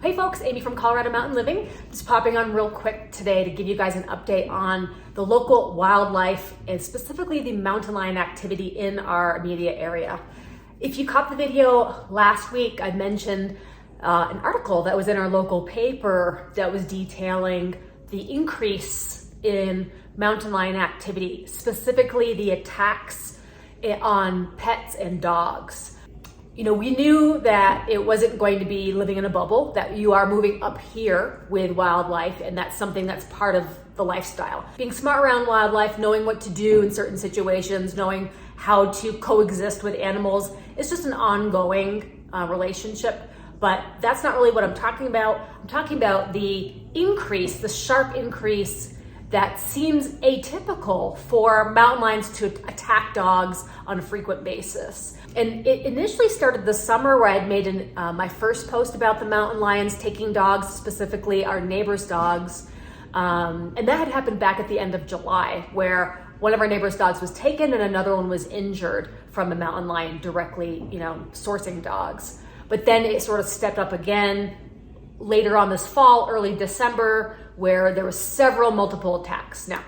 Hey folks, Amy from Colorado Mountain Living. Just popping on real quick today to give you guys an update on the local wildlife and specifically the mountain lion activity in our immediate area. If you caught the video last week, I mentioned an article that was in our local paper that was detailing the increase in mountain lion activity, specifically the attacks on pets and dogs. You know, we knew that it wasn't going to be living in a bubble, that you are moving up here with wildlife, and that's something that's part of the lifestyle. Being smart around wildlife, knowing what to do in certain situations, knowing how to coexist with animals, it's just an ongoing relationship. But that's not really what I'm talking about. I'm talking about the increase, the sharp increase that seems atypical for mountain lions to attack dogs on a frequent basis. And it initially started this summer where I had made my first post about the mountain lions taking dogs, specifically our neighbors' dogs. And that had happened back at the end of July, where one of our neighbors' dogs was taken and another one was injured from a mountain lion directly, sourcing dogs. But then it sort of stepped up again later on this fall, early December, where there was multiple attacks. Now,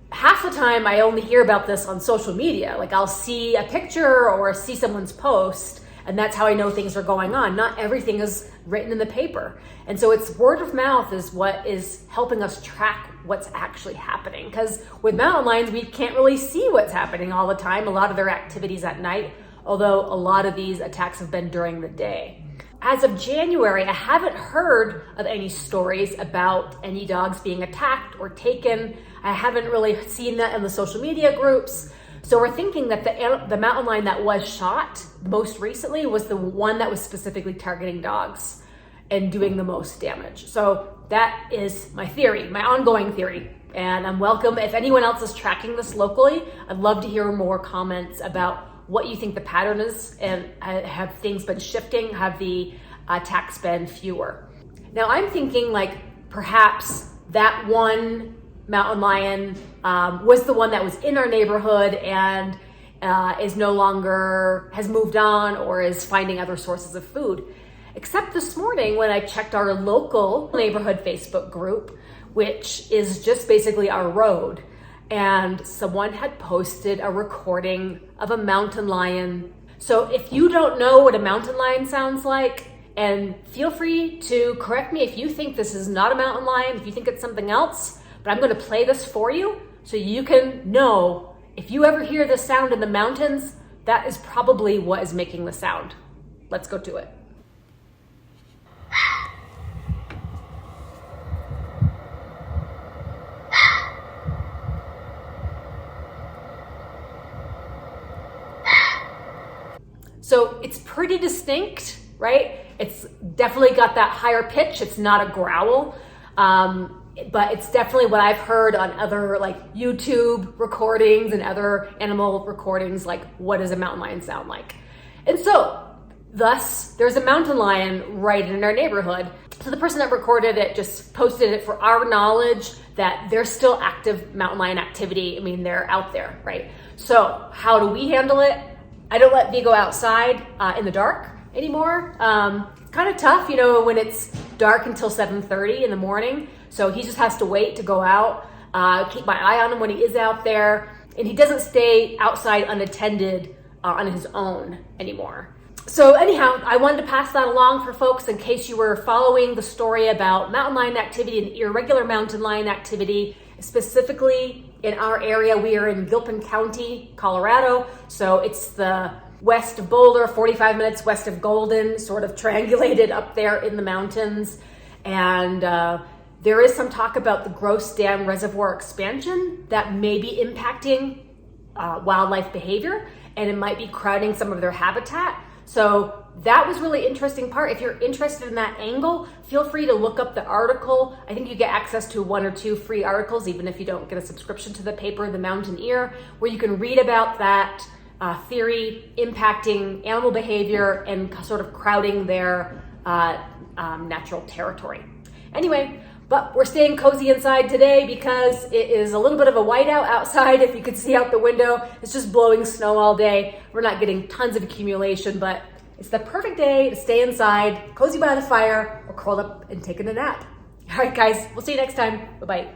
half the time I only hear about this on social media. Like I'll see a picture or see someone's post, and that's how I know things are going on. Not everything is written in the paper. And so it's word of mouth is what is helping us track what's actually happening. Because with mountain lions, we can't really see what's happening all the time. A lot of their activities at night, although a lot of these attacks have been during the day. As of January, I haven't heard of any stories about any dogs being attacked or taken. I haven't really seen that in the social media groups. So we're thinking that the mountain lion that was shot most recently was the one that was specifically targeting dogs and doing the most damage. So that is my theory, my ongoing theory. And I'm welcome. If anyone else is tracking this locally, I'd love to hear more comments about what you think the pattern is, and have things been shifting? Have the attacks been fewer? Now I'm thinking like perhaps that one mountain lion was the one that was in our neighborhood and is no longer, has moved on or is finding other sources of food. Except this morning when I checked our local neighborhood Facebook group, which is just basically our road, and someone had posted a recording of a mountain lion. So if you don't know what a mountain lion sounds like, and feel free to correct me if you think this is not a mountain lion, if you think it's something else, but I'm going to play this for you so you can know if you ever hear this sound in the mountains, that is probably what is making the sound. Let's go to it. So it's pretty distinct, right? It's definitely got that higher pitch. It's not a growl, but it's definitely what I've heard on other like YouTube recordings and other animal recordings, like what does a mountain lion sound like? And so thus there's a mountain lion right in our neighborhood. So the person that recorded it just posted it for our knowledge that there's still active mountain lion activity. I mean, they're out there, right? So how do we handle it? I don't let Vigo outside in the dark anymore. It's kind of tough, when it's dark until 7:30 in the morning. So he just has to wait to go out, keep my eye on him when he is out there. And he doesn't stay outside unattended on his own anymore. So anyhow, I wanted to pass that along for folks in case you were following the story about mountain lion activity and irregular mountain lion activity. Specifically in our area, we are in Gilpin County, Colorado. So it's the west of Boulder, 45 minutes west of Golden, sort of triangulated up there in the mountains. And there is some talk about the Gross Dam Reservoir expansion that may be impacting wildlife behavior, and it might be crowding some of their habitat. So that was really interesting part. If you're interested in that angle, feel free to look up the article. I think you get access to 1 or 2 free articles, even if you don't get a subscription to the paper, The Mountaineer, where you can read about that theory impacting animal behavior and sort of crowding their natural territory. Anyway, but we're staying cozy inside today because it is a little bit of a whiteout outside. If you could see out the window, it's just blowing snow all day. We're not getting tons of accumulation, but It's the perfect day to stay inside, cozy by the fire, or curled up and taking a nap. All right, guys, we'll see you next time. Bye-bye.